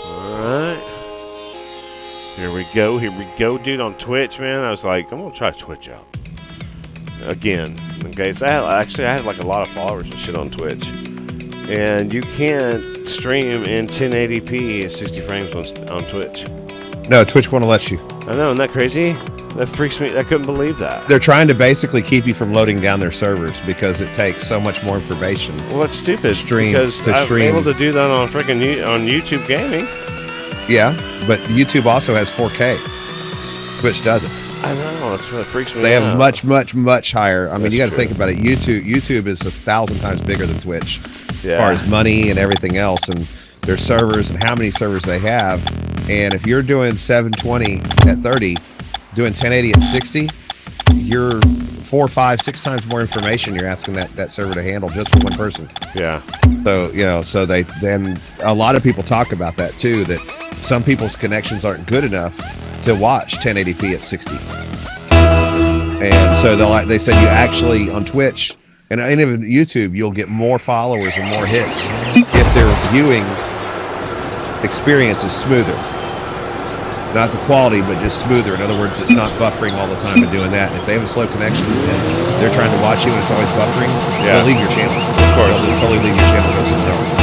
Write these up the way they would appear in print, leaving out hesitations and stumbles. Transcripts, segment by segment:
Alright. Here we go, dude, on Twitch, man. I was like, I'm gonna try Twitch out. Again. Okay, so I had like a lot of followers and shit on Twitch. And you can't stream in 1080p at 60 frames on Twitch. No, Twitch won't let you. I know, isn't that crazy? That freaks me. I couldn't believe that. They're trying to basically keep you from loading down their servers because it takes so much more information. Well, that's stupid. Because I'm able to do that on freaking on YouTube Gaming. Yeah, but YouTube also has 4K. Twitch doesn't. I know. That's what freaks me out. They have much higher. I mean, you got to think about it. YouTube is 1,000 times bigger than Twitch as far as money and everything else, and their servers and how many servers they have. And if you're doing 720 at 30, doing 1080 at 60, you're 4, 5, 6 times more information you're asking that server to handle just for one person. Yeah. So so then a lot of people talk about that too. That some people's connections aren't good enough to watch 1080p at 60, and so they said you actually on Twitch and even YouTube you'll get more followers and more hits if their viewing experience is smoother. Not the quality, but just smoother. In other words, it's not buffering all the time and doing that. And if they have a slow connection and they're trying to watch you and it's always buffering, they'll leave your channel. Of course. They'll just totally leave your channel and go somewhere else.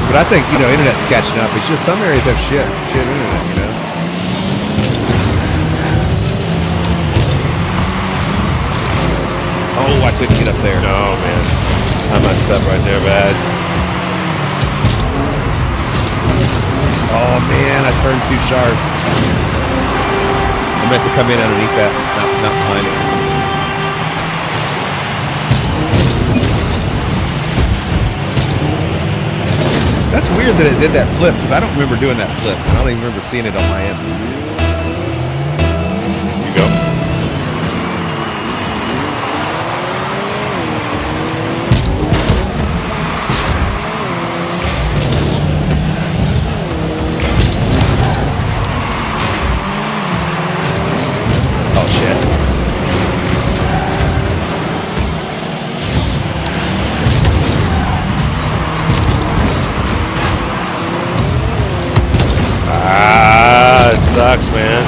But I think, internet's catching up. It's just some areas have shit internet, Oh, I couldn't get up there. Oh, man. I messed up right there, bad. Oh man, I turned too sharp. I meant to come in underneath that, not behind it. That's weird that it did that flip, because I don't remember doing that flip. I don't even remember seeing it on my end. You go. Sucks, man.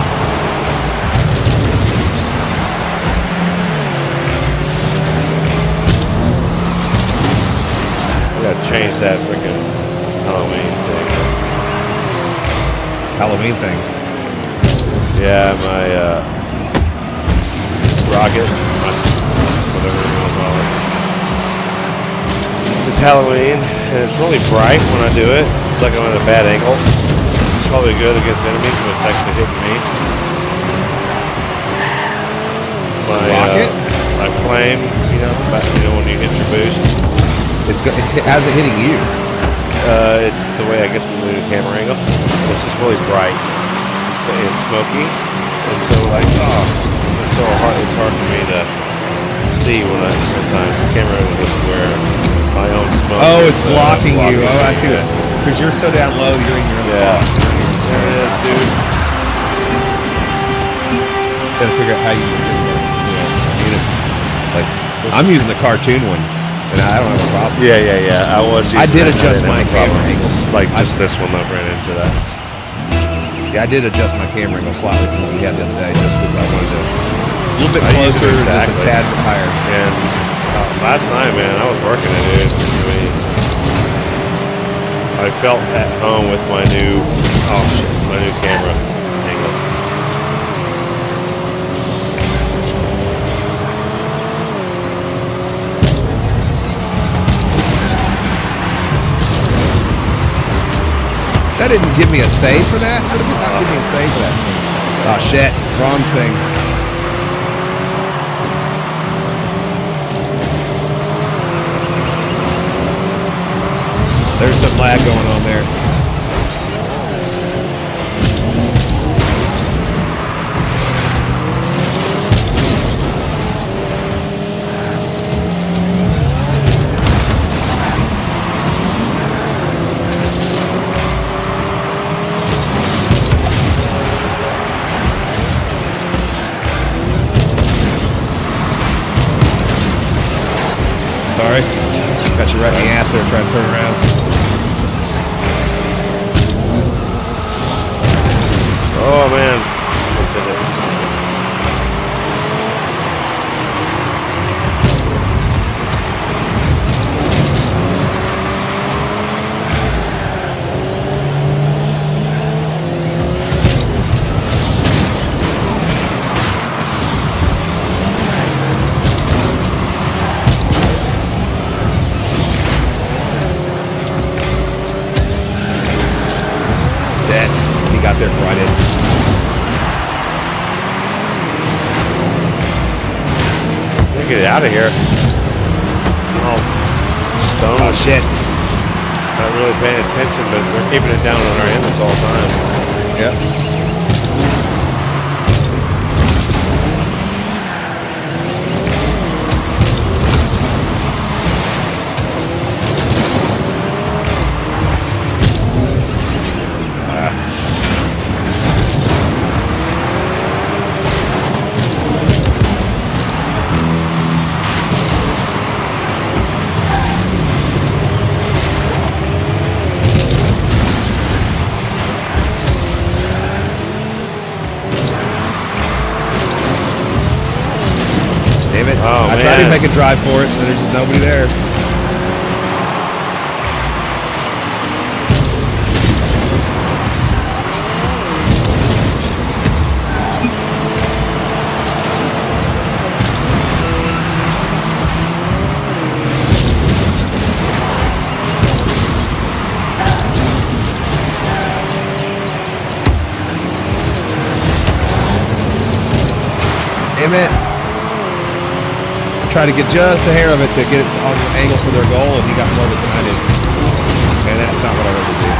We gotta change that freaking Halloween thing. Yeah, my rocket, whatever you want to call it. It's Halloween, and it's really bright when I do it. It's like I'm at a bad angle. Probably good against enemies, but it's actually hitting me. My rocket? My flame, when you hit your boost. How's it hitting you? It's the way I guess we move the camera angle. It's just really bright. It's smoky, and so it's so hard. It's hard for me to see when sometimes the camera angle gets where my own smoke. Oh, it's blocking you. Oh, I see it. Because you're so down low, you're in your own fog. There it is, dude. Gotta figure out how you do it. Like, I'm using the cartoon one, and I don't have a problem. Yeah. I did adjust my camera angle. Like just this one, I ran into that. Yeah, I did adjust my camera angle slightly from what we had the other day, just because I wanted to a little bit closer, just a tad bit higher. And last night, man, I was working it, dude. I felt at home with my new camera angle. That didn't give me a save for that? How does it not give me a save for that? Oh shit, wrong thing. There's some lag going on there. Sorry. Got you right in the ass there trying to turn around. Oh man. Almost hit it. He got there before I did. Let me get out of here. Oh, stone. Oh shit. Not really paying attention, but they're keeping it down on our end this all the time. Yep. Damn it. Oh, I tried to make a drive for it, and there's just nobody there. Damn it. Try to get just a hair of it to get it on the angle for their goal, and he got more than I did. And that's not what I wanted to do.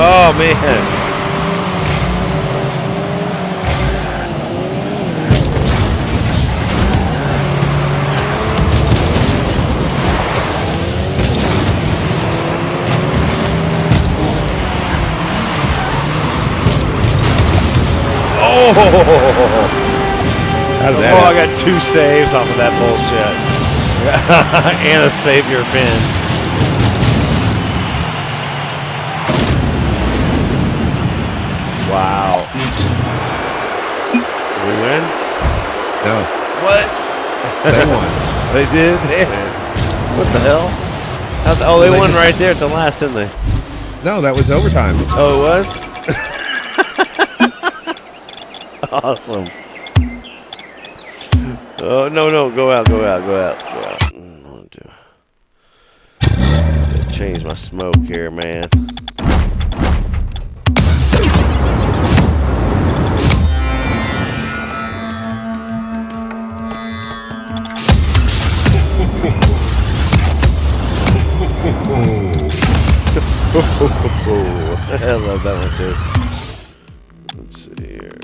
Oh man. Oh! How did that I happen? got 2 saves off of that bullshit. And a savior pin. Wow. Did we win? No. What? They won. They did? Damn it. What the hell? Oh, they won right there at the last, didn't they? No, that was overtime. Oh, it was? Awesome. Oh, no, go out. I want to change my smoke here, man. I love that one too. Let's see here.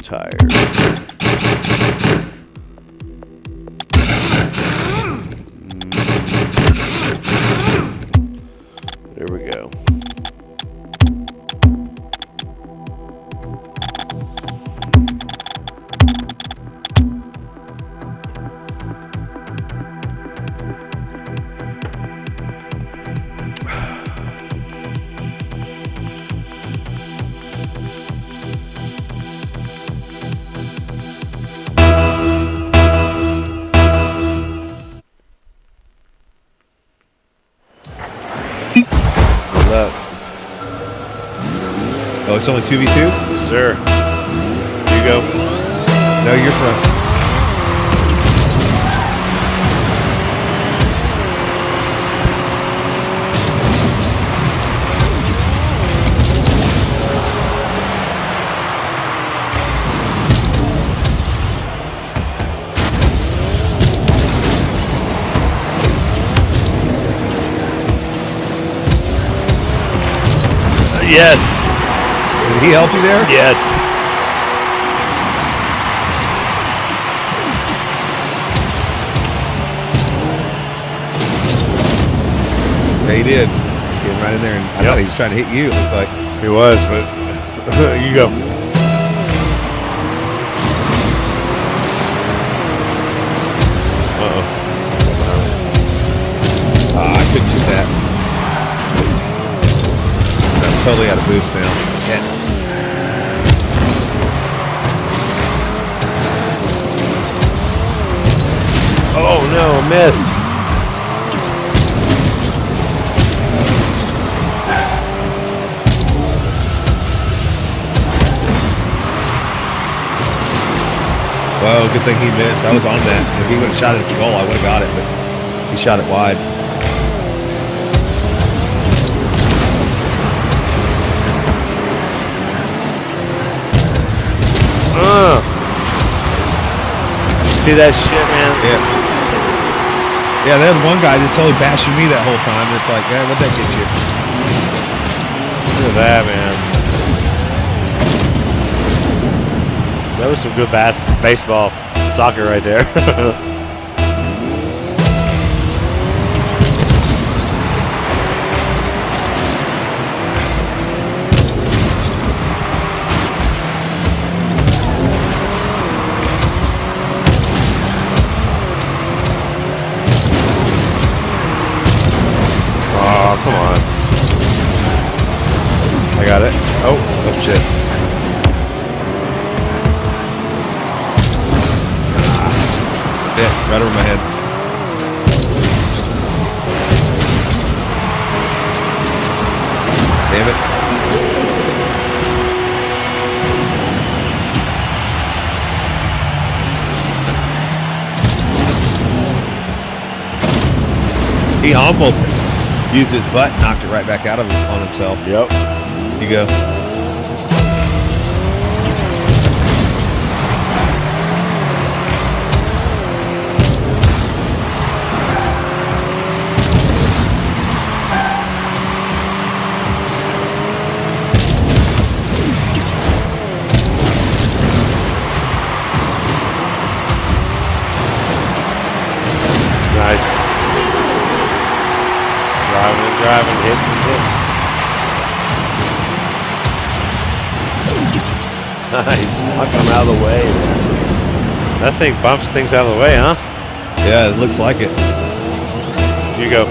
Tired. There we go. Good luck. Oh, it's only 2v2? Yes, sir. You go. No, you're front. Yes. Did he help you there? Yes. Yeah, he did. Getting right in there, and I thought he was trying to hit you. It looked like He was, but you go. Uh-oh. I couldn't do that. I'm totally out of boost now. Shit. Oh no, missed. Well, good thing he missed. I was on that. If he would have shot it at the goal, I would have got it, but he shot it wide. See that shit, man? Yeah. Yeah, they had one guy just totally bashing me that whole time, and it's like, what'd that get you? Look at that, man. That was some good baseball, soccer right there. Oh, come on. I got it. Oh shit. Yeah, right over my head. Damn it. He almost used his butt, knocked it right back out of him on himself. Yep. You go. Nice. Driving, hit. Nice. Knocked him out of the way. That thing bumps things out of the way, huh? Yeah, it looks like it. You go.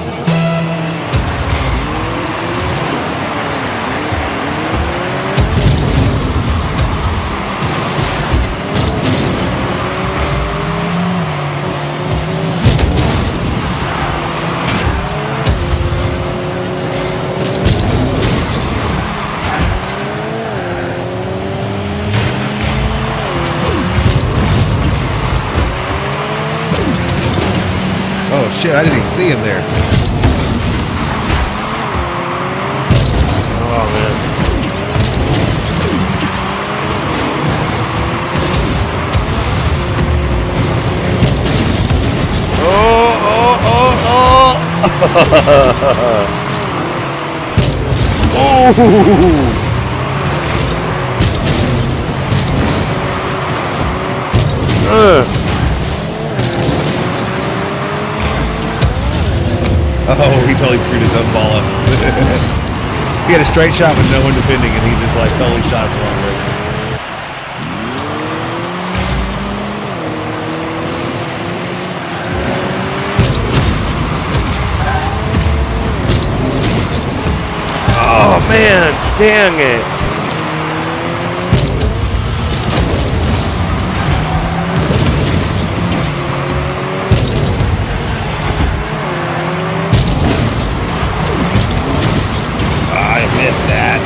Oh shit, I didn't even see him there. Oh, man. Oh, he totally screwed his own ball up. He had a straight shot with no one defending, and he just like totally shot it the wrong direction. Oh, man. Dang it. I missed that.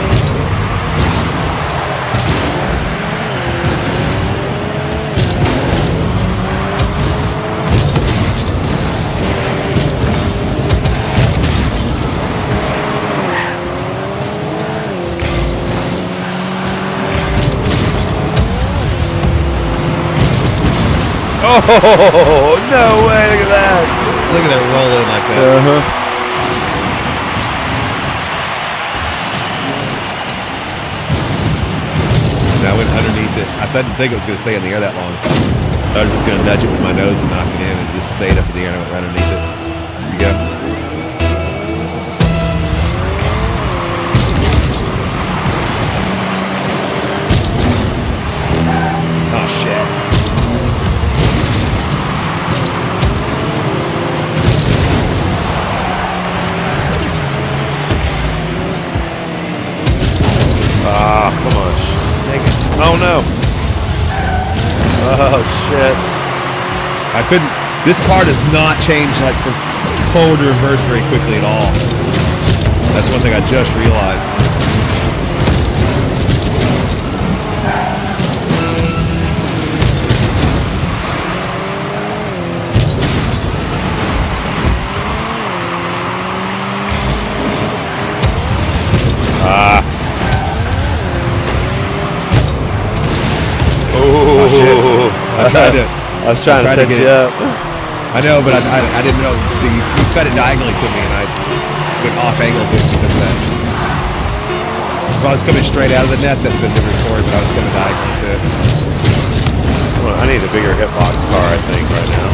Oh, no way. Look at that. Look at that roll in like that. Uh-huh. I went underneath it. I didn't think it was going to stay in the air that long. I was just going to nudge it with my nose and knock it in, and it just stayed up in the air and I went right underneath it. There you go. Oh, shit. Ah, come on. Dang it. Oh, no. Oh, shit. I couldn't. This car does not change like from forward to reverse very quickly at all. That's one thing I just realized. Oh, shit. I was trying to set you up. I know, but I didn't know. You cut it diagonally to me, and I went off angle because of that. If I was coming straight out of the net, that'd have been a different story, but I was coming diagonally to it. Well, I need a bigger hitbox car, I think, right now.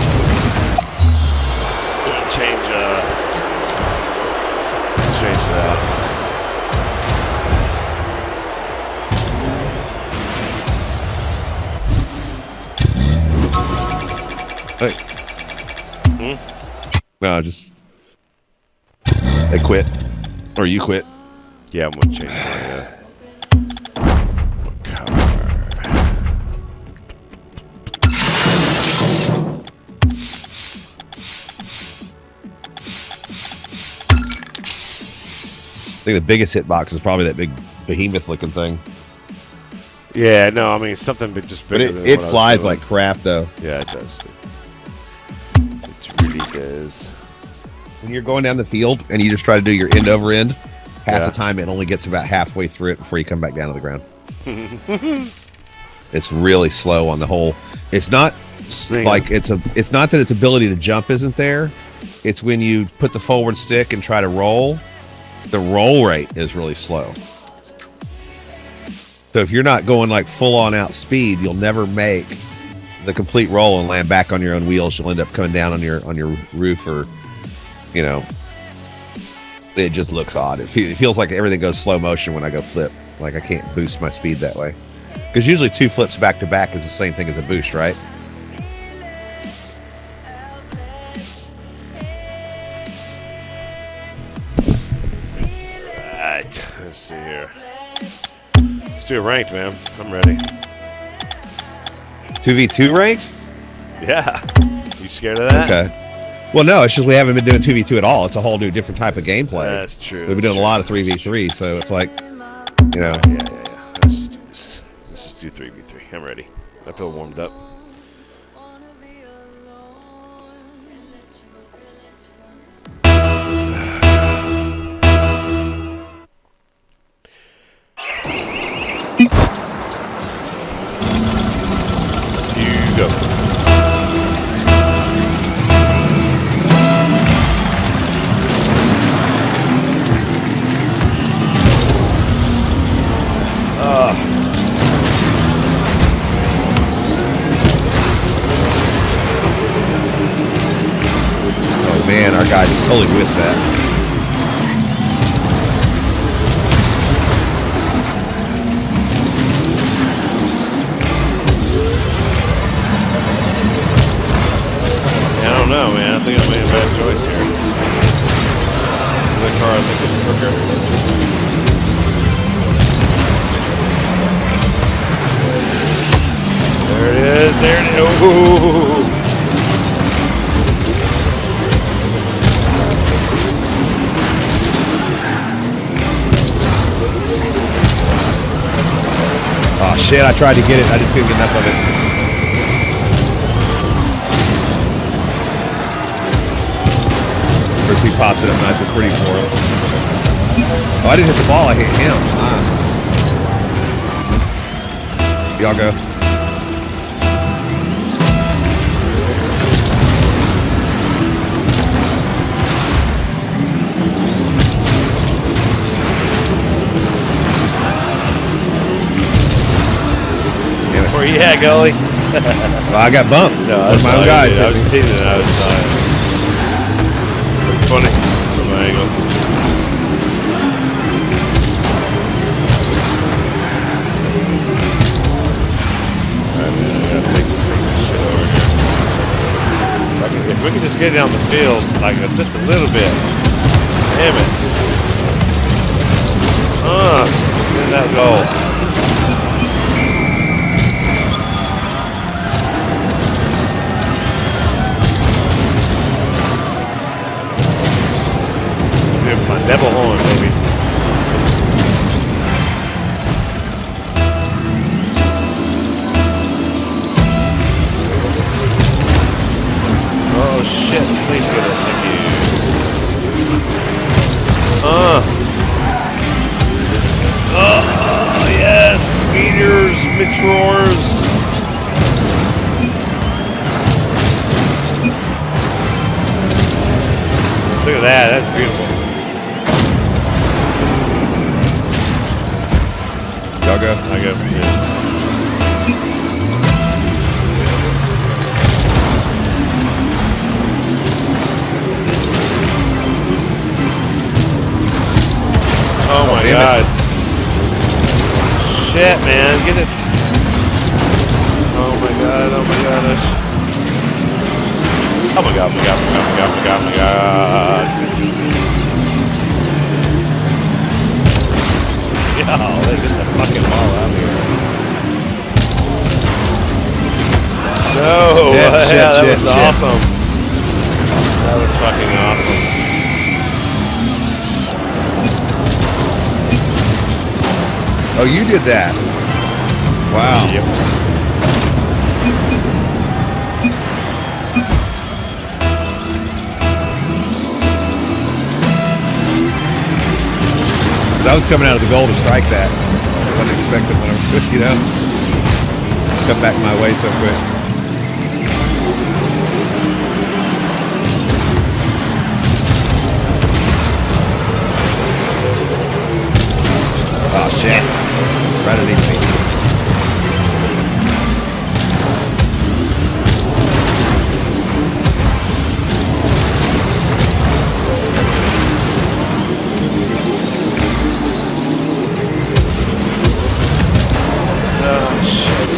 Change that. Hey. No, just they quit, or you quit. Yeah, I'm gonna change my car. I think the biggest hitbox is probably that big behemoth-looking thing. Yeah, no, I mean something just bigger. But than it what I was flies doing. like crap, though. Yeah, it does. It really does. When you're going down the field and you just try to do your end over end, half Yeah. the time it only gets about halfway through it before you come back down to the ground. It's really slow on the whole. It's not like it's not that its ability to jump isn't there. It's when you put the forward stick and try to roll, the roll rate is really slow. So if you're not going like full on out speed, you'll never make the complete roll and land back on your own wheels. You'll end up coming down on your roof, or you know, it just looks odd. It feels like everything goes slow motion when I go flip. Like I can't boost my speed that way, because usually 2 flips back to back is the same thing as a boost, right? Right. Let's see here. Let's do a ranked, man. I'm ready. 2v2 ranked? Yeah. You scared of that? Okay. Well, no, it's just we haven't been doing 2v2 at all. It's a whole new different type of gameplay. That's true. We've been doing a lot of 3v3, so it's like, you know. Yeah. Let's just do 3v3. I'm ready. I feel warmed up. You go. Oh man, our guy just totally whiffed that. I don't know, man. I think I made a bad choice here. The car, I think, is quicker. There it is. There it is. Ooh. Oh shit, I tried to get it. I just couldn't get enough of it. First he pops it up nice and pretty for him. Oh, I didn't hit the ball. I hit him. Y'all go. Where you at, goalie? Well, I got bumped. No, One of my own guys. I was teasing. I was funny from my angle. Alright, man, I gotta take this shit over here. If we can just get down the field, like just a little bit. Damn it. Get that goal. My devil horn, baby. Oh shit, please get it. Thank you. Oh yes, meteors, meteors. Look at that, that's beautiful. Y'all go? I go. Yeah. Oh my god. Shit, man. Get it. Oh my god. Oh my gosh. Oh my god. Oh my god. Oh my god. Oh my god. Oh my god. Yo, they get the fucking ball out here. No. That was awesome. That was fucking awesome. Oh, you did that. Wow. Yep. I was coming out of the goal to strike that. I wasn't expecting when I was, you know, come back my way so quick. Oh shit. Right underneath me. Oh shit.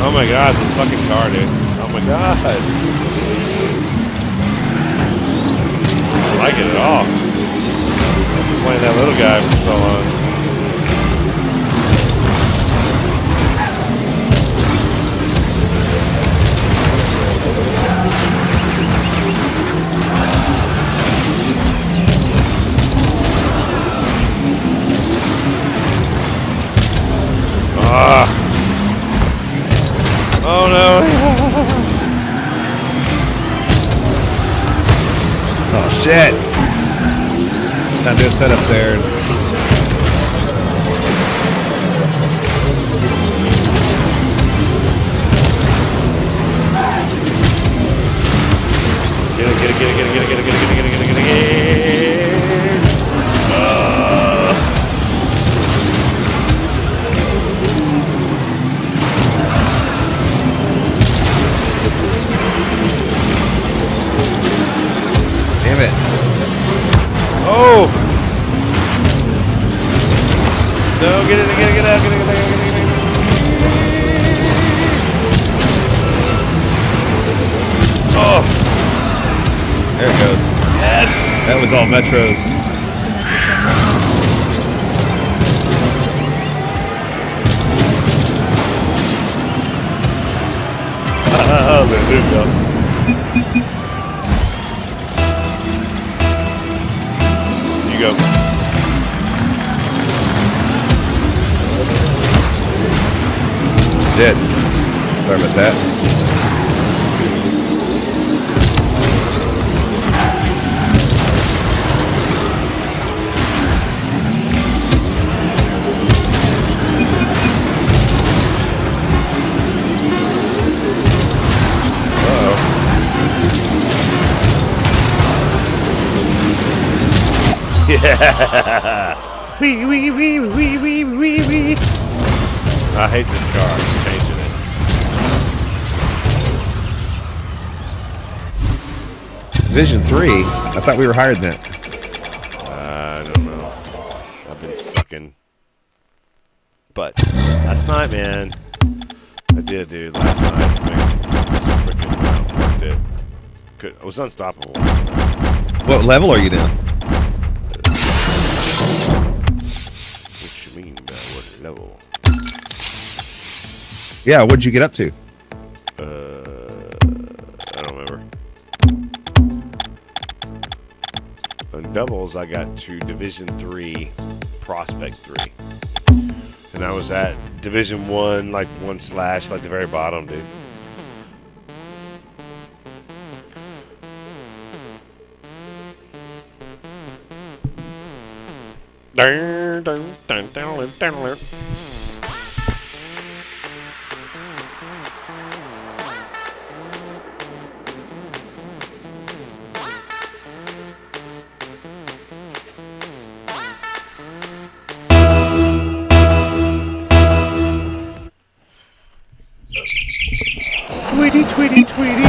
Oh my god, this fucking car, dude. Oh my god. I don't like it at all. I've been playing that little guy for so long. Ah. Oh no. Oh shit. Time to do a setup there. Get it, get it, get it, get it, get it, get it, get it, get it, get it, get it, get it. Damn it. Oh! No, get it, get it, get out, get it, get it, get it, get it, get it. Oh! There it goes. Yes! That was all Metros. Oh, there you go. You go. Did. Sorry about that. Yeah. Wee wee wee wee wee wee wee. I hate this car. I'm changing it. Division 3? I thought we were higher than that. I don't know. I've been sucking. But last night, man, I did, dude. Last night, freaking worked it. I was unstoppable. What level are you now? What you mean by what level? Yeah, what'd you get up to? I don't remember. On doubles, I got to Division 3, Prospect 3. And I was at Division 1, like 1 slash, like the very bottom, dude. Dun, dun, dun, dun, dun, dun. Tweety, tweety, tweety.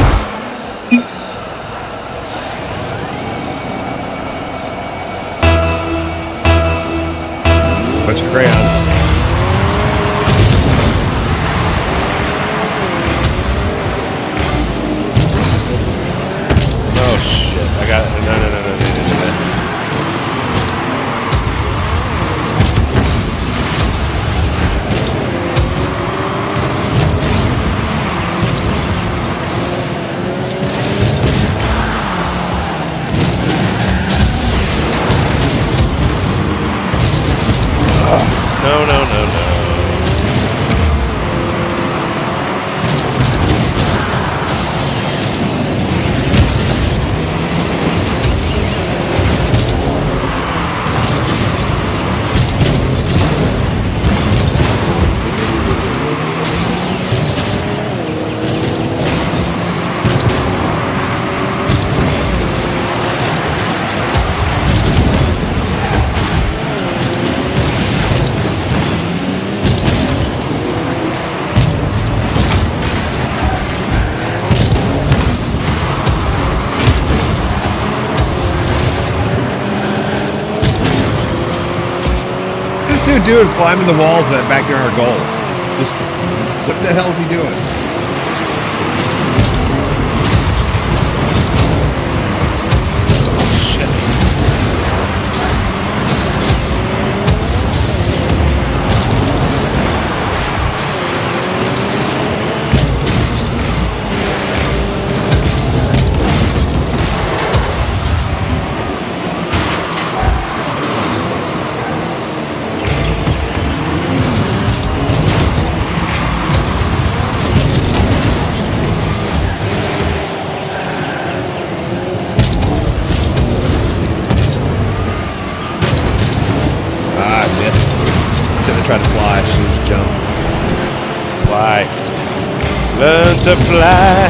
Bunch of crayons. Oh shit! I got no. No. What's this dude doing climbing the walls back near our goal? Just, what the hell is he doing? Try to fly, she just jump. Fly. Learn to fly.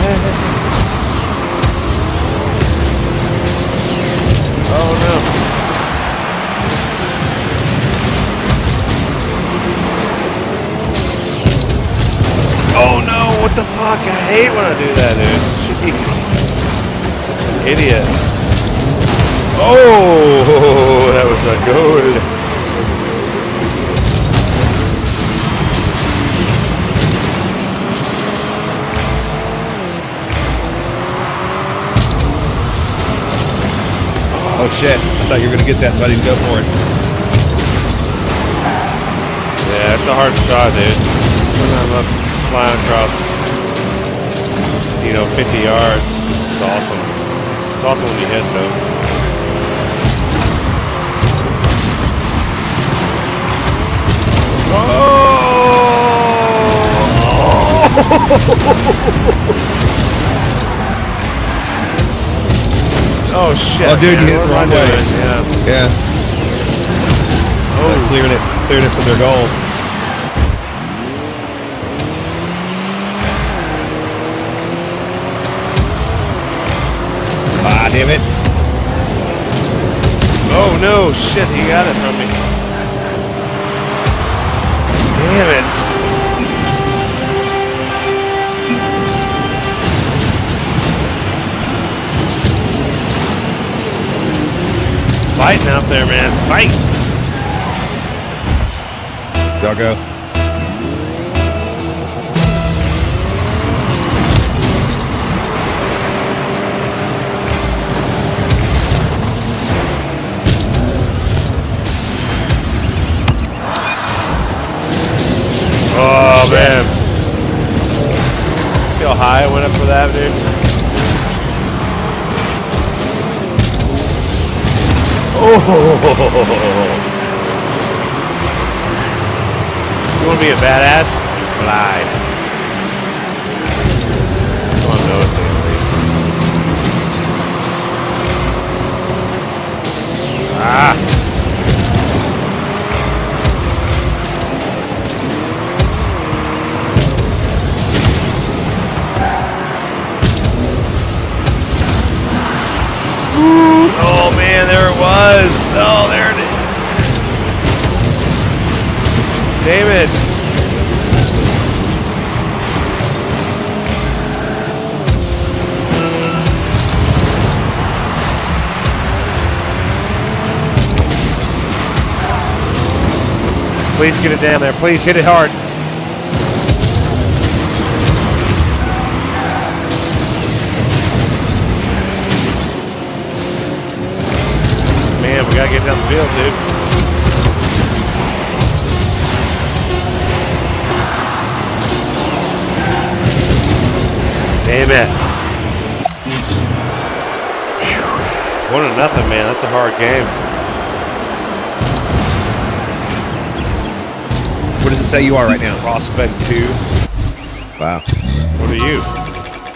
Oh no. Oh no, what the fuck? I hate when I do that, dude. Jeez. Idiot. Oh, that was a good. Oh shit, I thought you were gonna get that, so I didn't go for it. Yeah, it's a hard shot, dude. I'm up flying across, 50 yards. It's awesome. It's awesome when you hit, though. Oh! Oh shit! Oh dude, man. you hit it the wrong way. Yeah. Oh, clearing it from their goal. Ah, damn it! Oh no, shit, he got it from me. Damn it. It's fighting out there, man. It's fight. Doggo. Oh, man. See how high I went up for that, dude? Oh! You want to be a badass? You fly. Come on, notice it at least. Ah! Oh man, there it was. Oh, there it is. Damn it. Please get it down there. Please hit it hard. Man, we gotta get down the field, dude. Damn it. 1-0, man. That's a hard game. What does it say you are right now? Prospect 2. Wow. What are you?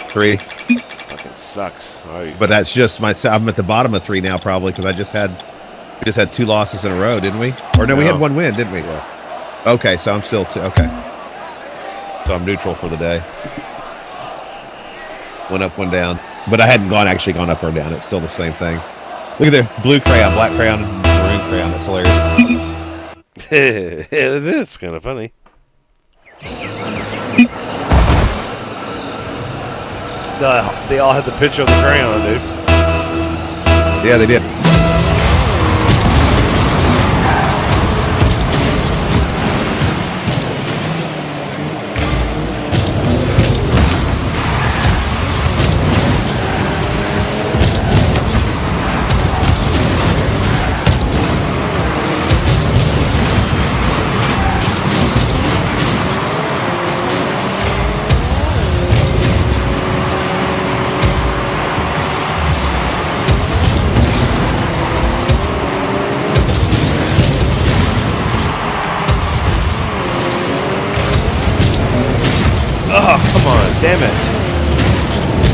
3. Fucking sucks. But that's just my. I'm at the bottom of 3 now, probably because we just had 2 losses in a row, didn't we? Or no, we had 1 win, didn't we? Yeah. Okay, so I'm still okay. So I'm neutral for the day. 1 up, 1 down. But I hadn't actually gone up or down. It's still the same thing. Look at the blue crayon, black crayon, and maroon crayon. That's hilarious. It is kind of funny. They all had the picture of the crayon, dude. Yeah, they did. Oh, come on. Damn it.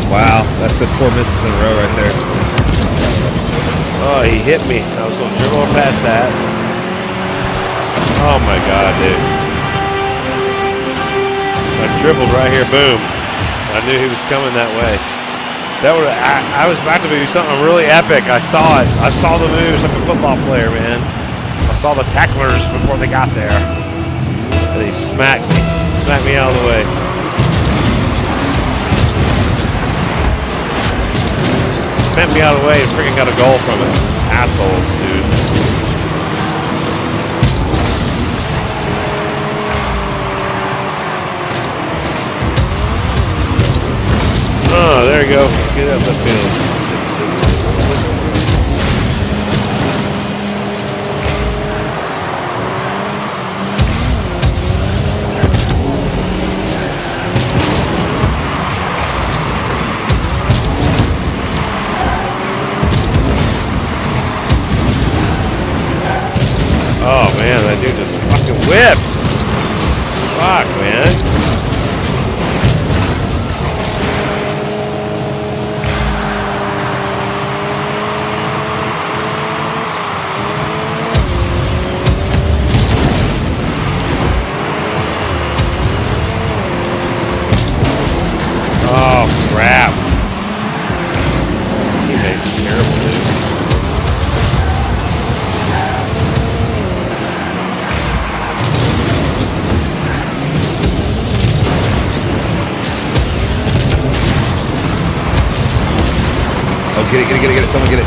Wow, that's 4 misses in a row right there. Oh, he hit me. I was going to dribble past that. Oh, my God, dude. I dribbled right here. Boom. I knew he was coming that way. I was about to do something really epic. I saw it. I saw the moves like a football player, man. I saw the tacklers before they got there. And he smacked me. Smacked me out of the way. Smacked me out of the way and freaking got a goal from it. Assholes, dude. Oh, there you go. Get up the field. Oh man, that dude just fucking whipped. Fuck, man. Oh crap. Teammate's terrible, dude. Oh, get it. Someone get it.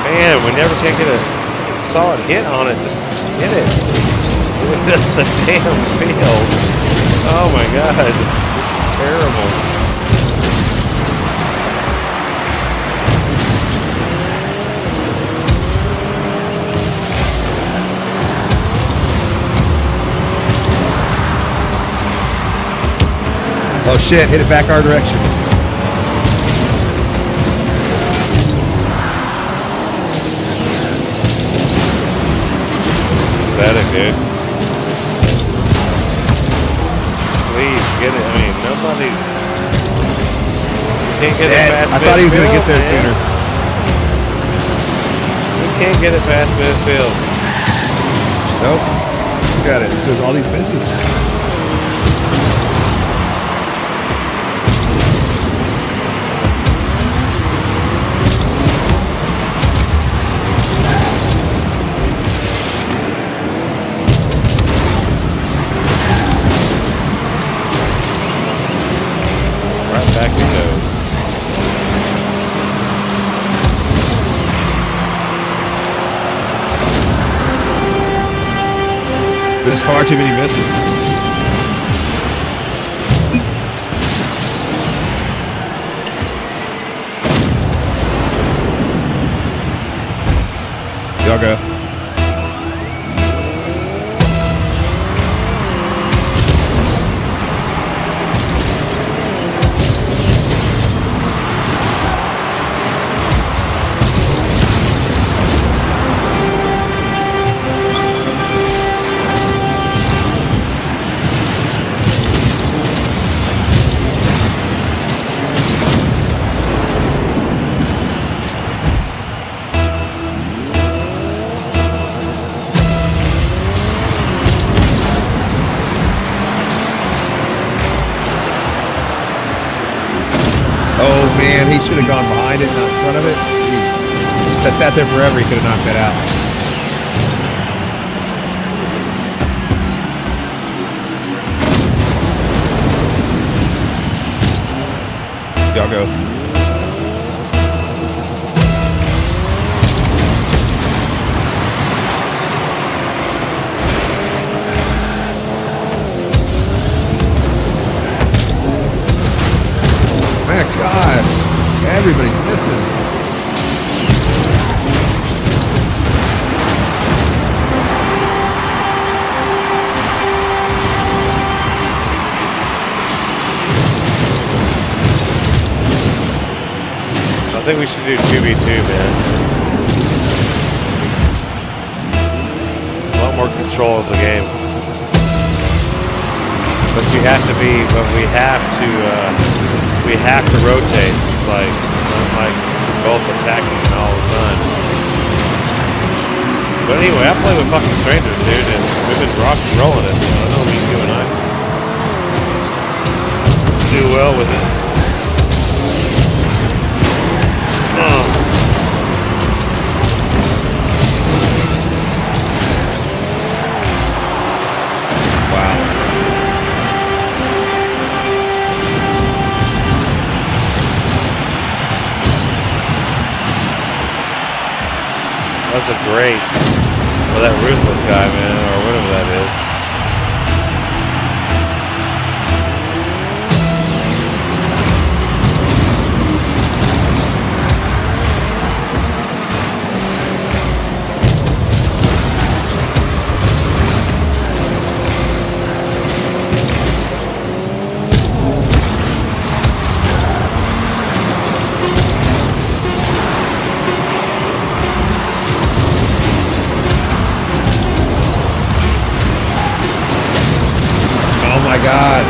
Man, we never can get a solid hit on it. Just hit it. The damn field. Oh my god. This is terrible. Oh shit, hit it back our direction. Pathetic, dude. Please get it. I mean, nobody's. Can't get it past I thought he was going to midfield, get there man. sooner. We can't get it past midfield. Nope. Look at it. So all these misses. Right back he goes. There's far too many misses. Y'all go. Oh man, he should have gone behind it, not in front of it. That sat there forever. He could have knocked that out. Y'all go. My God, everybody's missing. I think we should do 2v2, man. A lot more control of the game. But we have to rotate. It's like, not like both attacking all the time. But anyway, I play with fucking strangers, dude, and we've been rock and rolling it. So I know me, you and I do well with it. Wow. That's a great for that ruthless guy, man, or whatever that is. Oh my God.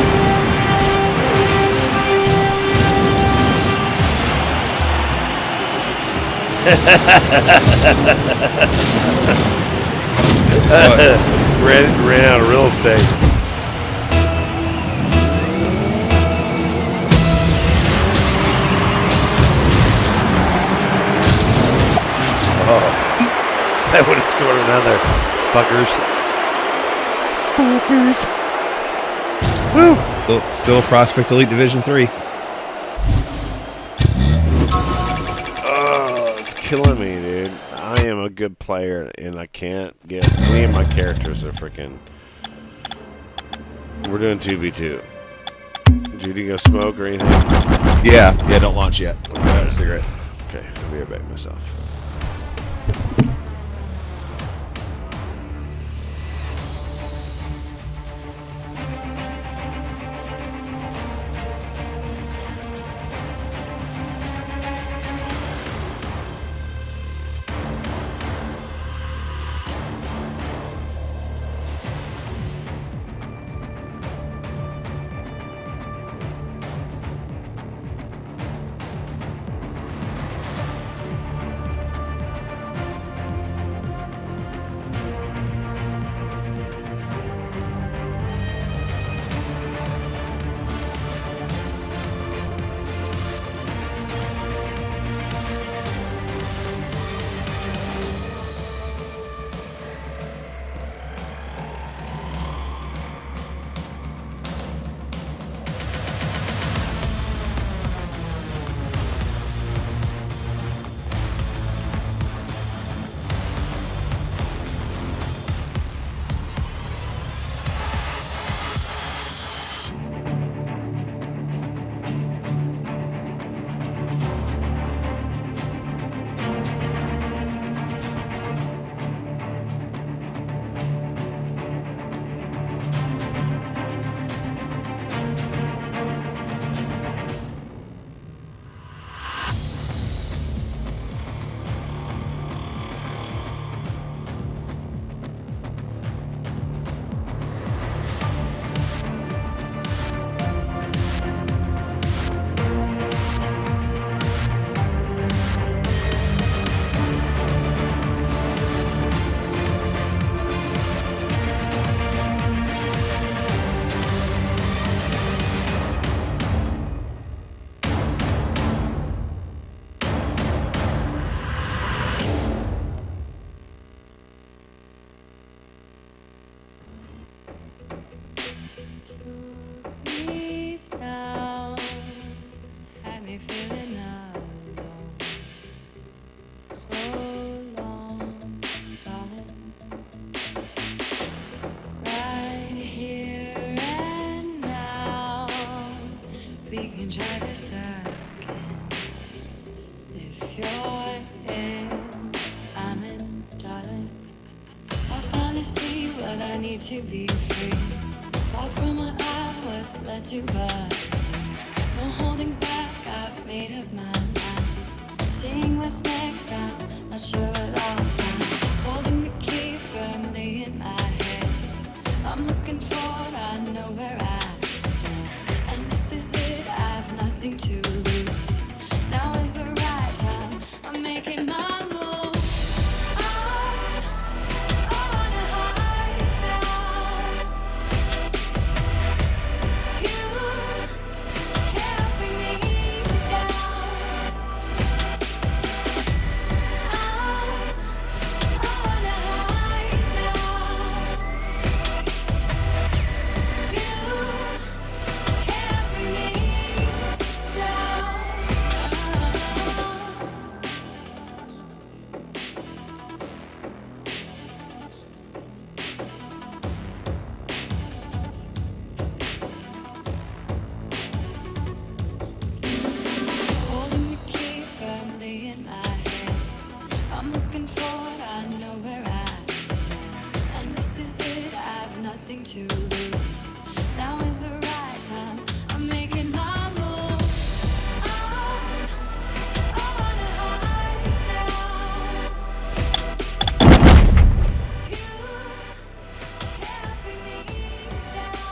Ran out of real estate. Oh, I would have scored another. Fuckers. Fuckers. Woo. Still Prospect Elite Division 3. Oh, it's killing me, dude. I am a good player, and I can't get any of my characters are freaking. We're doing 2v2. Judy, go smoke or anything? Yeah, don't launch yet. A cigarette. Okay, I'll be right back myself. We can try this again. If you're in, I'm in, darling. I finally see what I need to be free. Far from what I was led to, but no holding back, I've made up my mind. Seeing what's next, I'm not sure what I'll find. Holding the key firmly in my hands. I'm looking forward, I know where I stand. And this is it, I've nothing to lose. Now is the right time, I'm making my move. To lose. Now is the right time. I'm making my move. I wanna hide now. You can't bring me down.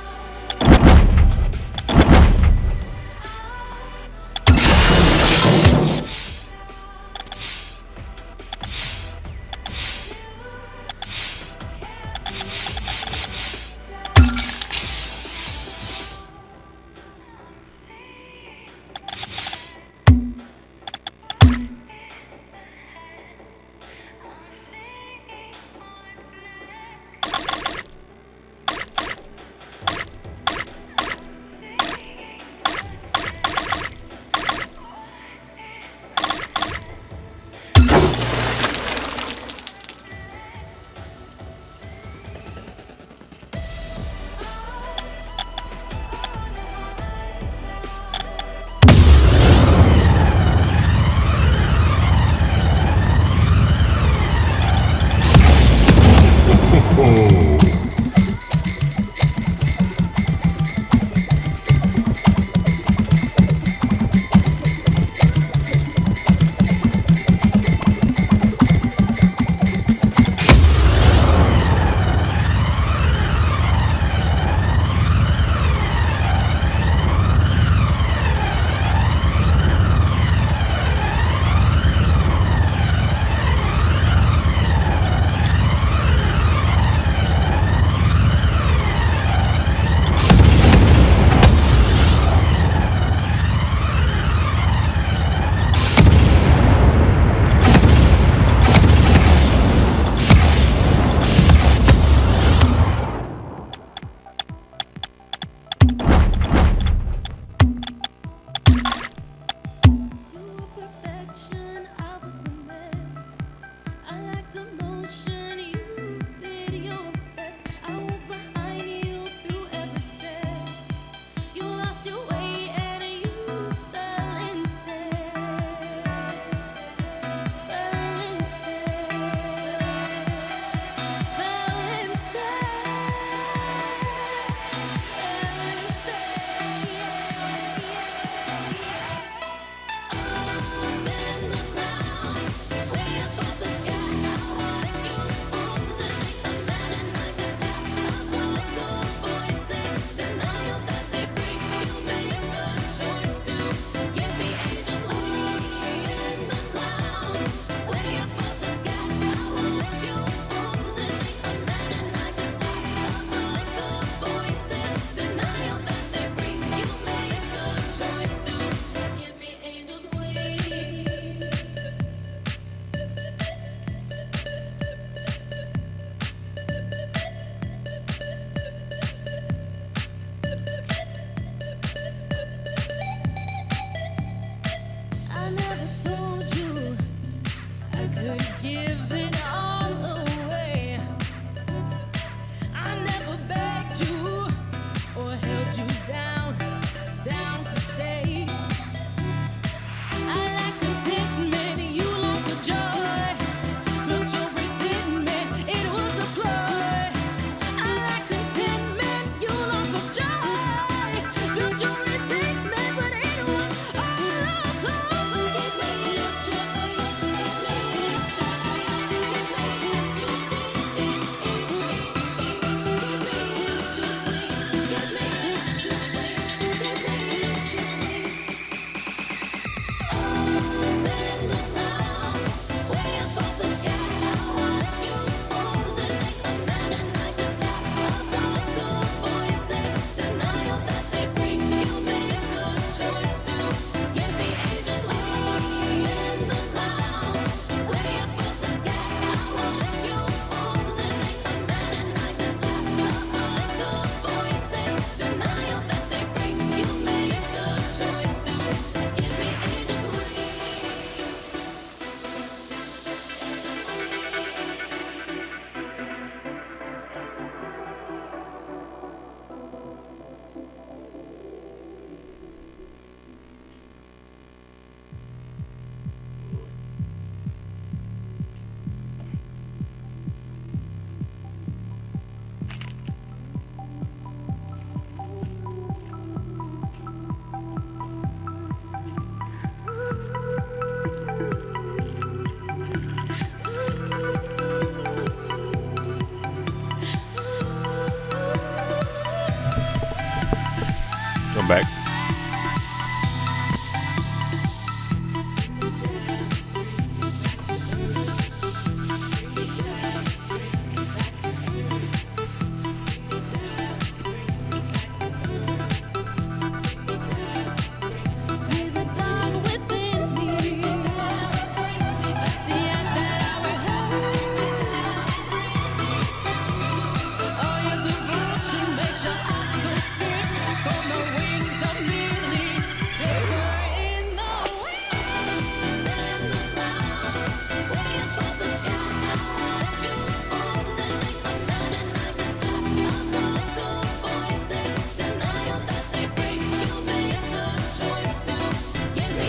I'm back.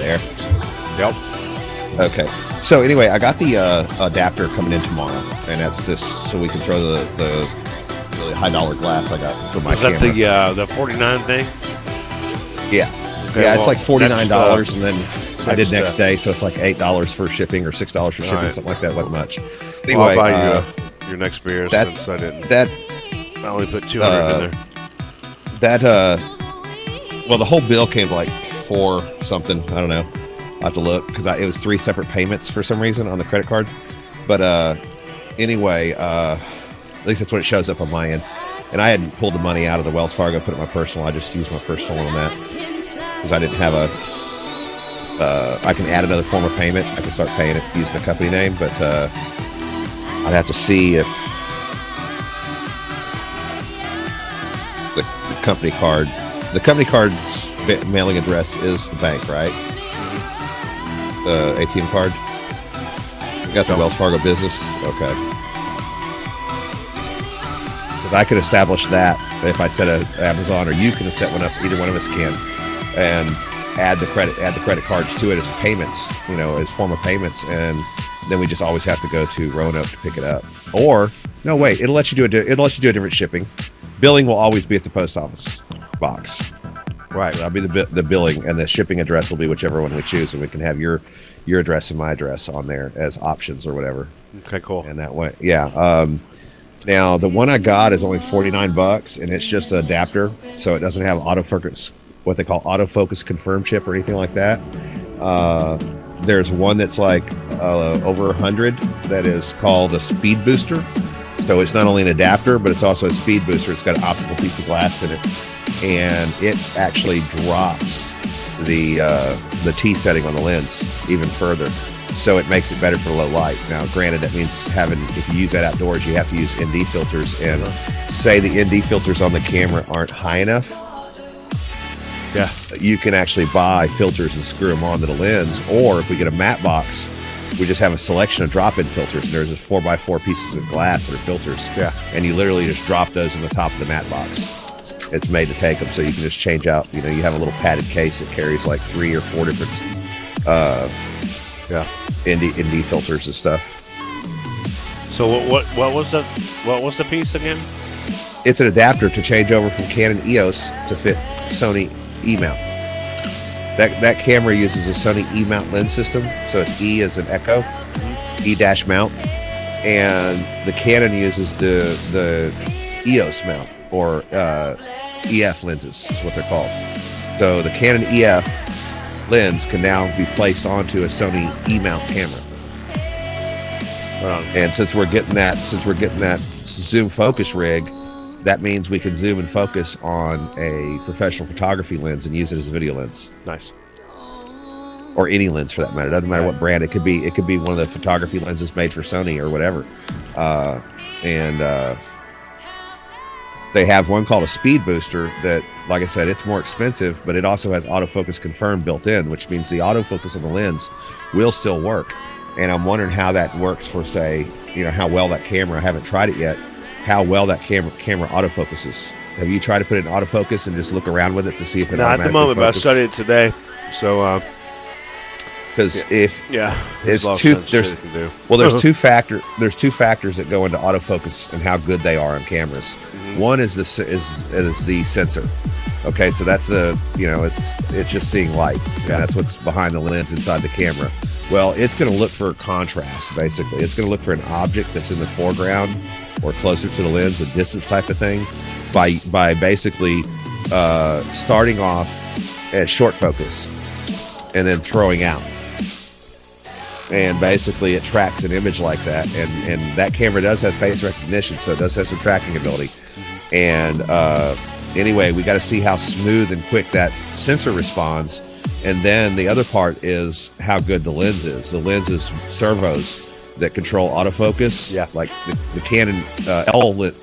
There. Yep. Okay. So anyway, I got the adapter coming in tomorrow, and that's just so we can throw the really high dollar glass I got for my Is that camera. the 49 thing? Yeah, Okay, yeah, it's well, like $49, and then I did next next, day, so it's like $8 for shipping or $6 for shipping, right. something like that. Wasn't much. Well, I'll Anyway, buy you your next beer that- since I didn't. that I only put 200 in there. well, the whole bill came to like four something. I don't know. I have to look because it was 3 separate payments for some reason on the credit card. But anyway, at least that's what it shows up on my end. And I hadn't pulled the money out of the Wells Fargo, put it in my personal. I just used my personal on that because I didn't have I can add another form of payment. I can start paying it using the company name, but I'd have to see if the company card's mailing address is the bank, right? The ATM card. You got the Wells Fargo business. Okay. Because I could establish that if I set a Amazon, or you can set one up. Either one of us can, and add the credit cards to it as payments. As form of payments, and then we just always have to go to Roanoke to pick it up. Or no, wait, it'll let you do a different shipping. Billing will always be at the post office box. Right. That'll be the billing, and the shipping address will be whichever one we choose, and we can have your address and my address on there as options or whatever. Okay, cool. And that way, yeah. Now the one I got is only $49, and it's just an adapter, so it doesn't have autofocus, what they call autofocus confirm chip or anything like that. There's one that's like over 100 that is called a speed booster. So it's not only an adapter, but it's also a speed booster. It's got an optical piece of glass in it, and it actually drops the T setting on the lens even further. So it makes it better for low light. Now, granted, that means if you use that outdoors, you have to use ND filters, and say the ND filters on the camera aren't high enough. Yeah. You can actually buy filters and screw them onto the lens, or if we get a matte box, we just have a selection of drop-in filters, and there's just 4x4 pieces of glass that are filters. Yeah. And you literally just drop those in the top of the matte box. It's made to take them, so you can just change out. You have a little padded case that carries like 3 or 4 different ND filters and stuff. So what was the piece again? It's an adapter to change over from Canon EOS to fit Sony E-mount. That camera uses a Sony E-mount lens system, so it's E as an Echo, E- mount, and the Canon uses the EOS mount, or EF lenses is what they're called. So the Canon EF lens can now be placed onto a Sony E-mount camera. And since we're getting that zoom focus rig, that means we can zoom and focus on a professional photography lens and use it as a video lens. Nice. Or any lens for that matter. It doesn't matter what brand. It could be one of the photography lenses made for Sony or whatever. They have one called a speed booster that, like I said, it's more expensive, but it also has autofocus confirm built in, which means the autofocus on the lens will still work. And I'm wondering how that works for, say, how well that camera, I haven't tried it yet, how well that camera autofocuses. Have you tried to put it in autofocus and just look around with it to see if it Not at the moment, but I studied it today. So, because there's two factors that go into autofocus and how good they are on cameras. Mm-hmm. One is the sensor. Okay, so that's it's just seeing light, and that's what's behind the lens inside the camera. Well, it's going to look for contrast. Basically, it's going to look for an object that's in the foreground or closer to the lens, a distance type of thing, by basically starting off at short focus and then throwing out. And basically it tracks an image like that, and that camera does have face recognition, so it does have some tracking ability. And anyway, we got to see how smooth and quick that sensor responds. And then the other part is how good the lens is. The lens is servos that control autofocus. Yeah. Like the Canon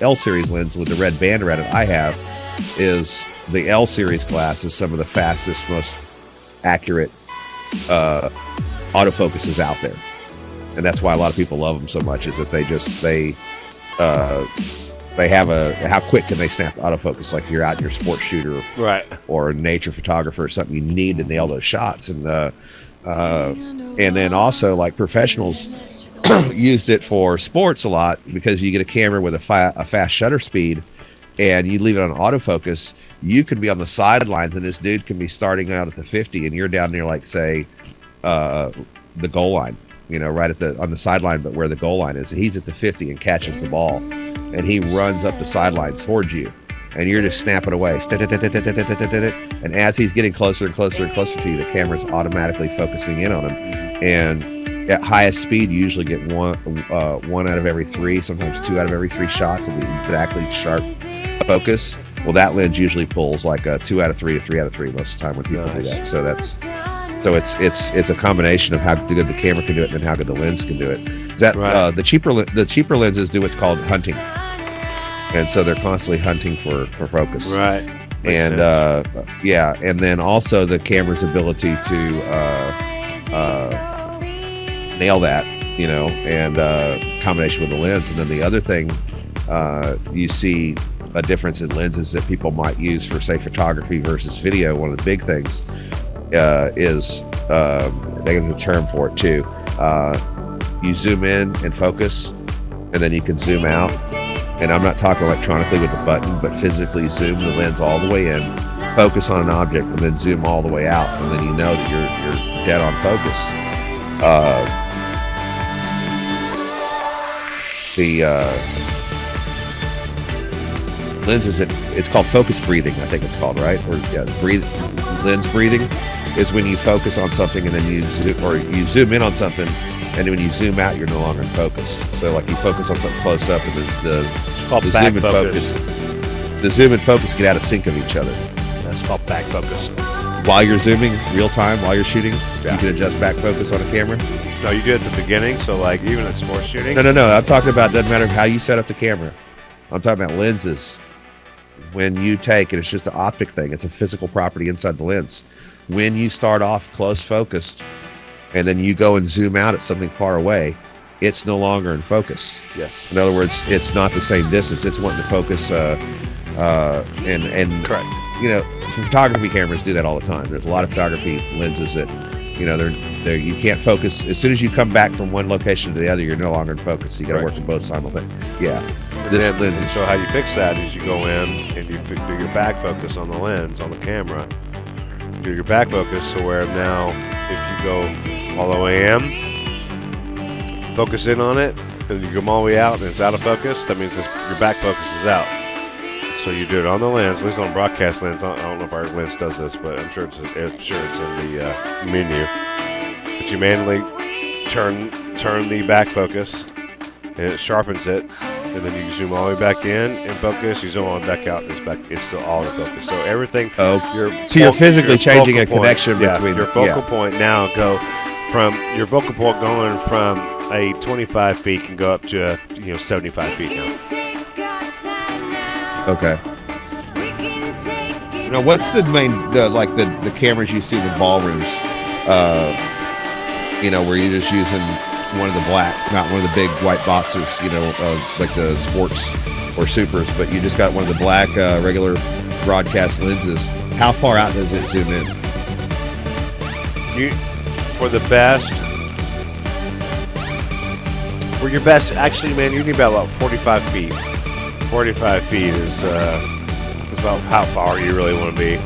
L series lens with the red band around it I have is the L series glass is some of the fastest, most accurate autofocuses out there. And that's why a lot of people love them so much, is that they have how quick can they snap autofocus, like you're out in your sports shooter right, or a nature photographer or something, you need to nail those shots. And And then also like professionals used it for sports a lot because you get a camera with a fast shutter speed and you leave it on autofocus. You can be on the sidelines and this dude can be starting out at the 50 and you're down near like say the goal line, you know, right on the sideline, but where the goal line is. He's at the 50 and catches the ball and he runs up the sideline towards you and you're just snapping away. And as he's getting closer and closer and closer to you, the camera's automatically focusing in on him. And at highest speed, you usually get one out of every 3, sometimes 2 out of every 3 shots will be exactly sharp focus. Well, that lens usually pulls like a 2 out of 3 to 3 out of 3 most of the time when people do that. So it's a combination of how good the camera can do it and how good the lens can do it. The cheaper lenses do what's called hunting, and so they're constantly hunting for focus. Right. And and then also the camera's ability to nail that, you know, and combination with the lens. And then the other thing you see a difference in lenses that people might use for say photography versus video. One of the big things is they have a term for it too. You zoom in and focus, and then you can zoom out. And I'm not talking electronically with the button, but physically zoom the lens all the way in, focus on an object, and then zoom all the way out, and then you know that you're dead on focus. The lenses, it's called focus breathing, I think it's called, right? Or lens breathing is when you focus on something and then you zoom in on something, and when you zoom out, you're no longer in focus. So like you focus on something close up, and the zoom and focus, the zoom and focus get out of sync of each other. That's called back focus. While you're zooming, real time, while you're shooting, you can adjust back focus on a camera. No, you do it at the beginning. So like even at sports shooting. No. I'm talking about, doesn't matter how you set up the camera. I'm talking about lenses. When you take, and it's just an optic thing, it's a physical property inside the lens. When you start off close focused and then you go and zoom out at something far away, it's no longer in focus. Yes. In other words, it's not the same distance. It's wanting to focus and correct. You know, photography cameras do that all the time. There's a lot of photography lenses that, you know, they're you can't focus. As soon as you come back from one location to the other, you're no longer in focus. So you got to work in both simultaneously. Yeah. And so how you fix that is you go in and you do your back focus on the lens, on the camera. Do your back focus so where now if you go all the way in, focus in on it, and you come all the way out and it's out of focus, that means your back focus is out. So you do it on the lens, at least on broadcast lens. I don't know if our lens does this, but I'm sure it's in the menu. But you manually turn the back focus, and it sharpens it, and then you zoom all the way back in and focus. You zoom all the way back out, and it's still all in focus. So everything. So you're physically changing a connection between your focal point. Now go from your focal point going from a 25 feet can go up to 75 feet now. Okay. Now, what's the main the cameras you see in the ballrooms? Where you're just using one of the black, not one of the big white boxes, like the sports or supers, but you just got one of the black regular broadcast lenses. How far out does it zoom in? For your best, actually, man, you need about 45 feet. 45 feet is about how far you really want to be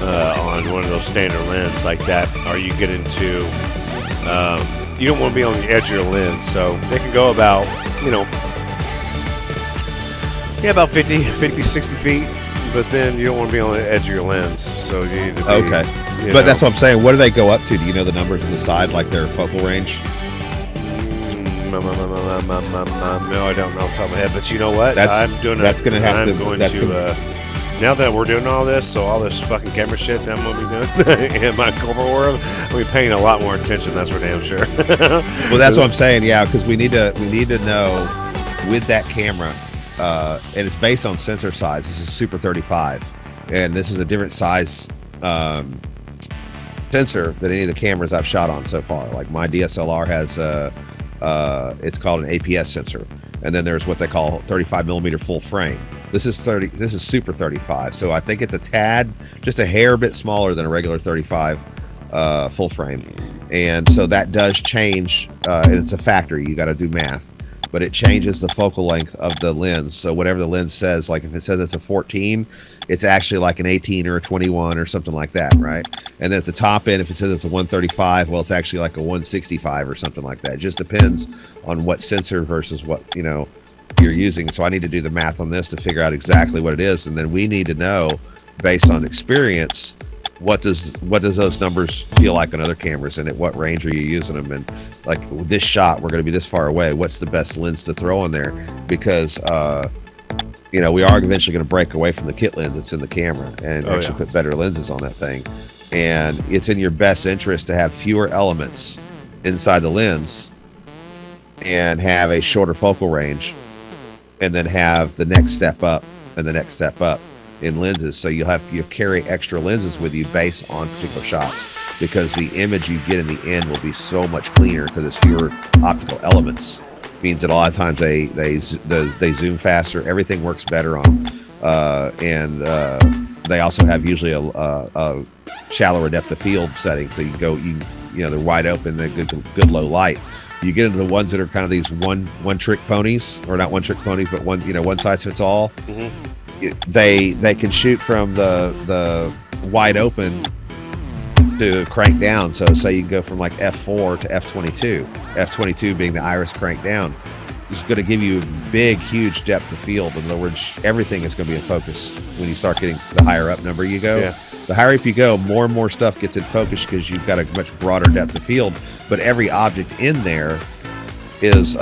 on one of those standard lenses like that. Or you get into, you don't want to be on the edge of your lens, so they can go about, about 50, 60 feet, but then you don't want to be on the edge of your lens, so you need to be, okay. But that's what I'm saying. What do they go up to? Do you know the numbers on the side, like their focal range? No, I don't know off the top of my head, but you know what? Now that we're doing all this, so all this fucking camera shit that I'm gonna be doing in my corporate world, I'll be paying a lot more attention. That's for damn sure. Well, that's what I'm saying. Yeah, because we need to know with that camera, and it's based on sensor size. This is Super 35, and this is a different size sensor than any of the cameras I've shot on so far. Like my DSLR has it's called an APS sensor, and then there's what they call 35 millimeter full frame. This is Super 35, so I think it's just a hair bit smaller than a regular 35 full frame. And so that does change, and it's a factor. You got to do math, but it changes the focal length of the lens. So whatever the lens says, like if it says it's a 14, it's actually like an 18 or a 21 or something like that, right? And then at the top end, if it says it's a 135, well, it's actually like a 165 or something like that. It just depends on what sensor versus what, you know, you're using. So I need to do the math on this to figure out exactly what it is, and then we need to know, based on experience, what does those numbers feel like on other cameras, and at what range are you using them? And like this shot, we're going to be this far away. What's the best lens to throw on there? Because you know, we are eventually going to break away from the kit lens that's in the camera and actually put better lenses on that thing. And it's in your best interest to have fewer elements inside the lens and have a shorter focal range, and then have the next step up and the next step up in lenses. So you carry extra lenses with you based on particular shots, because the image you get in the end will be so much cleaner because it's fewer optical elements. Means that a lot of times they zoom faster. Everything works better on them, and they also have usually a shallower depth of field setting, so you know they're wide open, they're good low light. You get into the ones that are kind of these one trick ponies, or not one trick ponies, but one size fits all. They can shoot from the wide open to crank down. So say you go from like f4 to f22, f22 being the iris crank down. It's going to give you a big, huge depth of field. In other words, everything is going to be in focus when you start getting the higher up number you go. Yeah. The higher up you go, more and more stuff gets in focus because you've got a much broader depth of field. But every object in there is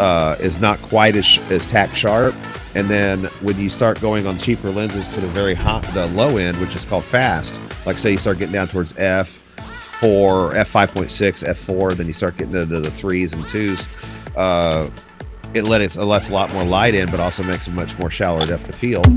not quite as tack sharp. And then when you start going on cheaper lenses to the low end, which is called fast, like say you start getting down towards f4, f5.6, f4, then you start getting into the 3s and 2s. It lets a lot more light in, but also makes a much more shallower depth of field.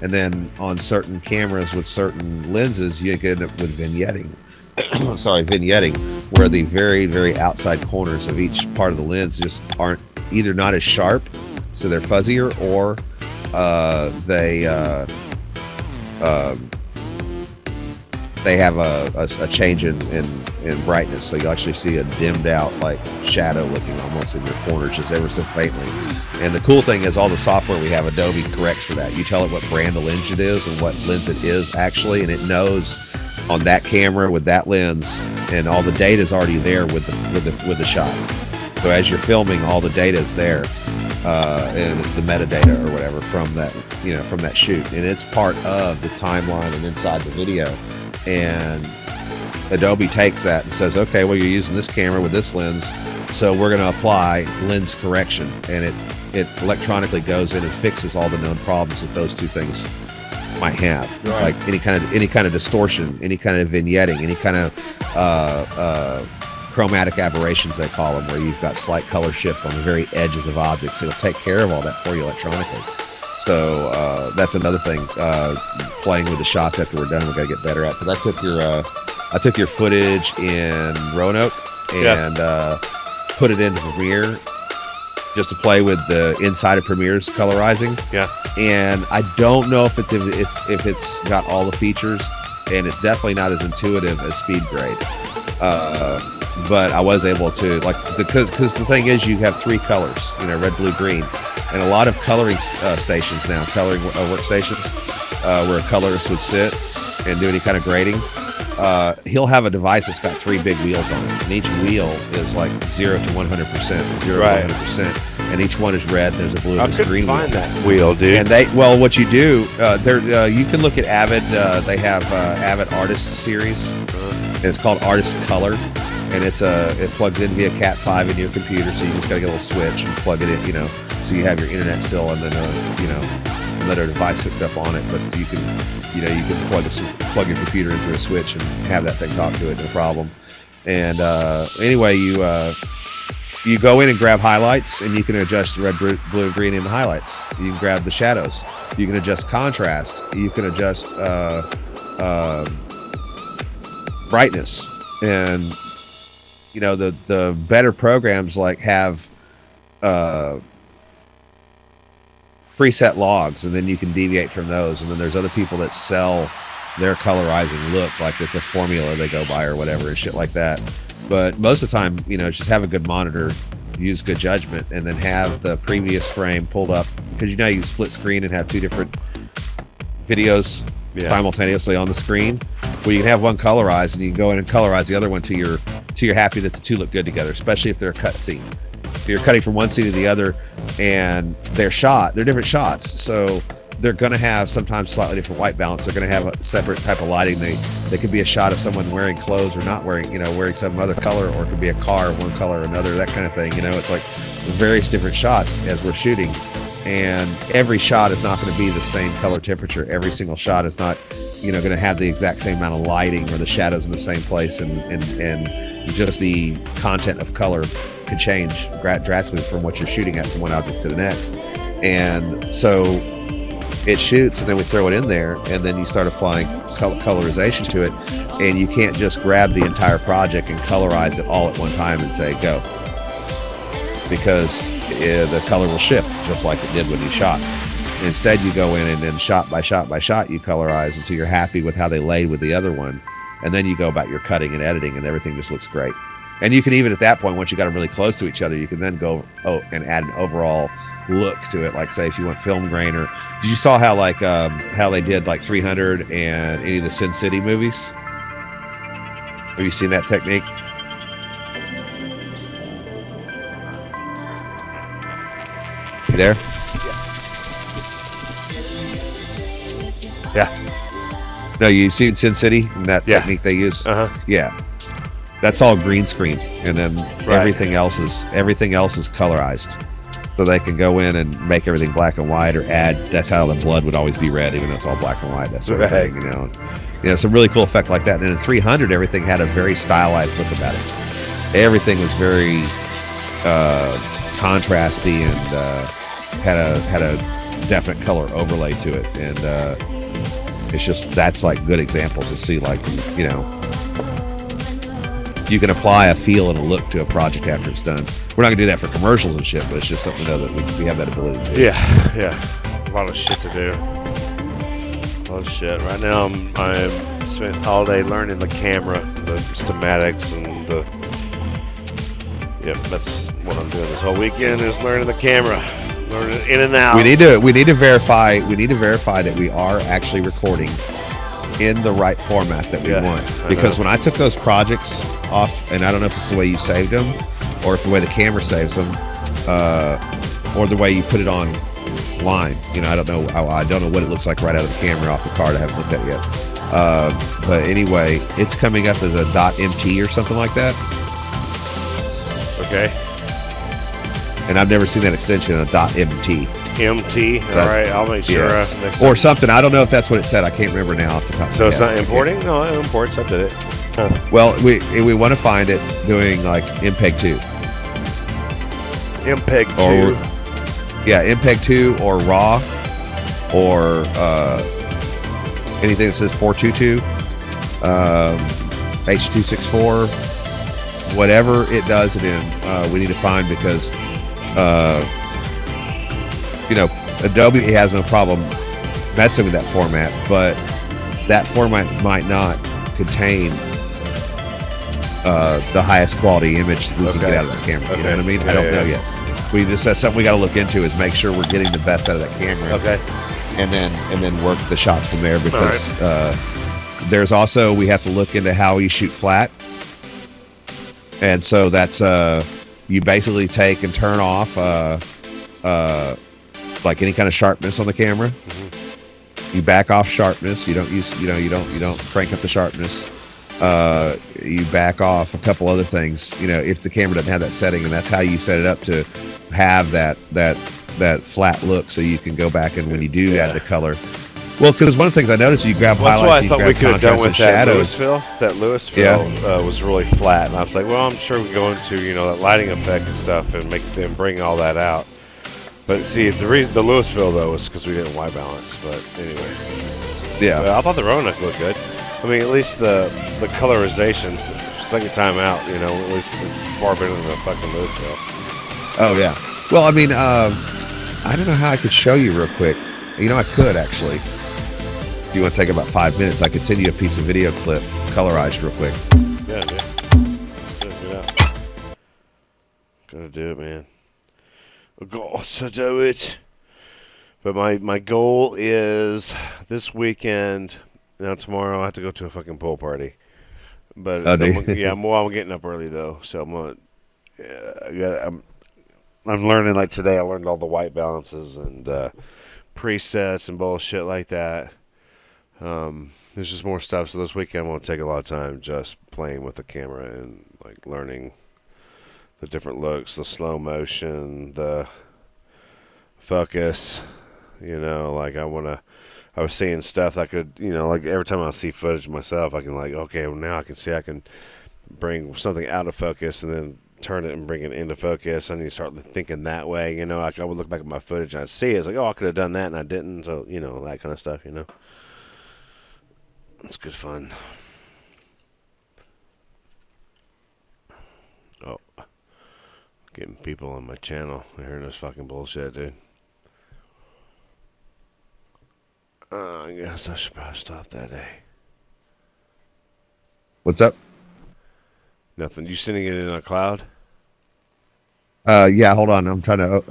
And then on certain cameras with certain lenses, you get up with vignetting. Vignetting, where the very, very outside corners of each part of the lens just aren't either not as sharp, so they're fuzzier, or they have a change in brightness, so you actually see a dimmed out like shadow looking almost in your corners just ever so faintly. And the cool thing is all the software we have, Adobe corrects for that. You tell it what brand of lens it is and what lens it is actually, and it knows on that camera with that lens, and all the data is already there with the shot. So as you're filming, all the data is there, and it's the metadata or whatever from that shoot, and it's part of the timeline and inside the video. And Adobe takes that and says, okay, well, you're using this camera with this lens, so we're going to apply lens correction, and it electronically goes in and fixes all the known problems that those two things might have, right. Like any kind of distortion, any kind of vignetting, any kind of chromatic aberrations, they call them, where you've got slight color shift on the very edges of objects. It'll take care of all that for you electronically. So that's another thing. Playing with the shots after we're done, we got to get better at. Because I took your footage in Roanoke and put it into Premiere just to play with the inside of Premiere's colorizing. Yeah. And I don't know if it's got all the features, and it's definitely not as intuitive as Speed Grade. But I was able to, because the thing is, you have three colors, red, blue, green. And a lot of coloring stations now, coloring workstations, where a colorist would sit and do any kind of grading, he'll have a device that's got three big wheels on it. And each wheel is like 0 to 100%, 0 to 100%. And each one is red, there's a blue, and there's a green wheel. I couldn't find that wheel, dude. And what you do, you can look at Avid, they have Avid Artist Series. And it's called Artist Color. And it plugs in via Cat 5 in your computer, so you just got to get a little switch and plug it in, so you have your internet still, and then another device hooked up on it. But you can plug your computer into a switch and have that thing talk to it, no problem. And anyway, you go in and grab highlights, and you can adjust red, blue, green in the highlights. You can grab the shadows. You can adjust contrast. You can adjust brightness. And the better programs have preset logs, and then you can deviate from those. And then there's other people that sell their colorizing look, like it's a formula they go by or whatever and shit like that. But most of the time, just have a good monitor, use good judgment, and then have the previous frame pulled up, because you can split screen and have two different videos simultaneously on the screen. Well, you can have one colorized, and you can go in and colorize the other one till you're happy that the two look good together, especially if they're a cut scene. If you're cutting from one scene to the other and they're different shots, so they're going to have sometimes slightly different white balance. They're going to have a separate type of lighting. They could be a shot of someone wearing clothes or not wearing, wearing some other color, or it could be a car, one color or another, that kind of thing. It's like various different shots as we're shooting, and every shot is not going to be the same color temperature. Every single shot is not, going to have the exact same amount of lighting or the shadows in the same place, and just the content of color could change drastically from what you're shooting at from one object to the next. And so it shoots, and then we throw it in there, and then you start applying colorization to it, and you can't just grab the entire project and colorize it all at one time and say go, because the color will shift just like it did when you shot. Instead, you go in and then shot by shot by shot you colorize until you're happy with how they laid with the other one, and then you go about your cutting and editing, and everything just looks great. And you can even at that point, once you got them really close to each other, you can then go and add an overall look to it. Like, say, if you want film grain, or you saw how how they did like 300 and any of the Sin City movies. Have you seen that technique? You there? Yeah. No, you've seen Sin City and that technique they use. Yeah, that's all green screen, and then everything else is colorized. So they can go in and make everything black and white, or add. That's how the blood would always be red, even though it's all black and white. That sort of thing, some really cool effect like that. And in 300, everything had a very stylized look about it. Everything was very contrasty and had a definite color overlay to it. And that's like good examples to see, like, you can apply a feel and a look to a project after it's done. We're not gonna do that for commercials and shit, but it's just something to know that we have that ability to do. Yeah. A lot of shit to do. A lot of shit. Right now, I'm spent all day learning the camera, the schematics, and that's what I'm doing this whole weekend, is learning the camera, learning it in and out. We need to verify that we are actually recording in the right format that we want. Because when I took those projects off, and I don't know if it's the way you saved them, or if the way the camera saves them, or the way you put it online. I don't know. I don't know what it looks like right out of the camera off the card. I haven't looked at it yet. But anyway, it's coming up as a .mt or something like that. Okay. And I've never seen that extension, a .mt. MT. All right, I'll make sure. Next or time. something. I don't know if that's what it said. I can't remember now off the top of my head. So it's not importing? No, it imports. I did it. Huh. Well, we want to find it doing like MPEG 2. MPEG 2. MPEG 2 or RAW, or anything that says 422, H.264, whatever it does it in, we need to find, because Adobe has no problem messing with that format, but that format might not contain the highest quality image that we can get out of the camera. You know what I mean? I don't know yet. We just, that's something we got to look into, is make sure we're getting the best out of that camera. Okay. And then work the shots from there, because there's also, we have to look into how you shoot flat. And so that's you basically take and turn off like any kind of sharpness on the camera. You back off sharpness. You don't use, you don't crank up the sharpness. You back off a couple other things, if the camera doesn't have that setting, and that's how you set it up to have that flat look, so you can go back and when you do add the color. Well, because one of the things I noticed, you grab highlights, that's what I thought we could have done with that Louisville. That Louisville was really flat, and I was like, well, I'm sure we can go into that lighting effect and stuff and make them bring all that out. But see, the Louisville though was because we didn't white balance. But anyway, I thought the Roanoke looked good. I mean, at least the colorization, second time out, at least it's far better than the fucking Louisville. Oh yeah. Well, I mean, I don't know how I could show you real quick. I could actually. If you want to take about 5 minutes, I could send you a piece of video clip, colorized real quick. Yeah, dude. Gotta do it, man. I got to do it. But my goal is this weekend. Now tomorrow I have to go to a fucking pool party. But Oh, dude. I'm getting up early though, so I'm gonna. I'm learning like today. I learned all the white balances and presets and bullshit like that. There's just more stuff. So this weekend I'm gonna take a lot of time just playing with the camera and like learning the different looks, the slow motion, the focus. Like I was seeing stuff I could, like every time I see footage of myself, I can like, okay, well now I can see I can bring something out of focus and then turn it and bring it into focus. I need to start thinking that way. Like I would look back at my footage and I'd see it. It's like, oh, I could have done that and I didn't. So, that kind of stuff, It's good fun. Oh, getting people on my channel. They're hearing this fucking bullshit, dude. I guess I should probably stop that day. What's up? Nothing. You sending it in a cloud? Yeah, hold on. I'm trying to.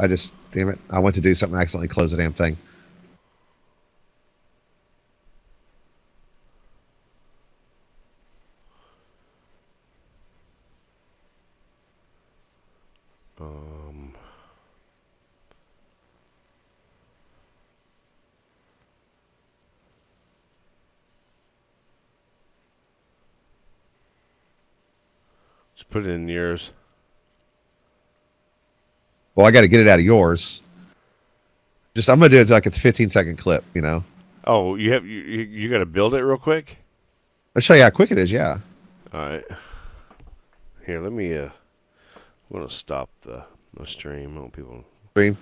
Damn it. I went to do something, accidentally close the damn thing. Just put it in yours. Well, I got to get it out of yours. I'm gonna do it like it's a 15-second clip. Oh, you got to build it real quick. I'll show you how quick it is. Yeah. All right. Here, let me. I'm gonna stop the stream. I want people. Stream.